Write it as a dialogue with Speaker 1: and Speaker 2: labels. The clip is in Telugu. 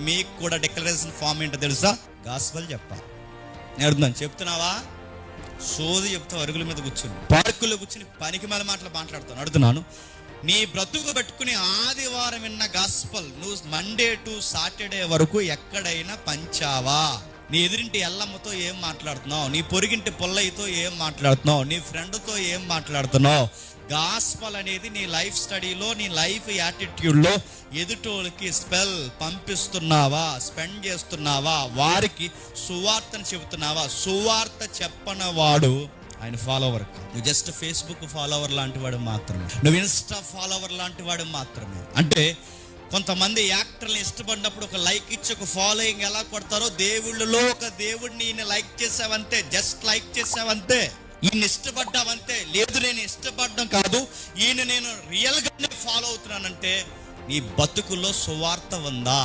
Speaker 1: మీకు కూడా డిక్లరేషన్ ఫామ్ ఏంటో తెలుసా? గాస్పెల్ చెప్పాలి. నేను అడుగుతున్నాను, చెప్తున్నావా? సోది చెప్తావు అరుగుల మీద కూర్చుని, పార్కుల్లో కూర్చుని పనికి మేల మాటలు మాట్లాడుతాను. అడుగుతున్నాను, నీ బ్రతుకు పెట్టుకుని ఆదివారం విన్న గాస్పల్ నువ్వు మండే టు సాటర్డే వరకు ఎక్కడైనా పంచావా? నీ ఎదురింటి ఎల్లమ్మతో ఏం మాట్లాడుతున్నావు? నీ పొరిగింటి పొల్లయ్యతో ఏం మాట్లాడుతున్నావు? నీ ఫ్రెండ్తో ఏం మాట్లాడుతున్నావు? గాస్పల్ అనేది నీ లైఫ్ స్టడీలో, నీ లైఫ్ యాటిట్యూడ్లో ఎదుటోళ్ళకి స్పెల్ పంపిస్తున్నావా? స్పెండ్ చేస్తున్నావా? వారికి సువార్తను చెబుతున్నావా? సువార్త చెప్పనవాడు ఆయన ఫాలోవర్. నువ్వు జస్ట్ ఫేస్బుక్ ఫాలోవర్ లాంటి వాడు మాత్రమే, నువ్వు ఇన్స్టా ఫాలోవర్ లాంటి వాడు మాత్రమే. అంటే కొంతమంది యాక్టర్ని ఇష్టపడినప్పుడు ఒక లైక్ ఇచ్చి ఒక ఫాలోయింగ్ ఎలా కొడతారో, దేవుళ్ళలో ఒక దేవుడిని ఈయన లైక్ చేసావంతే, జస్ట్ లైక్ చేసావంతే, ఈయన ఇష్టపడ్డావంతే. లేదు, నేను ఇష్టపడడం కాదు, ఈయన నేను రియల్గానే ఫాలో అవుతున్నానంటే నీ బతుకుల్లో సువార్త ఉందా?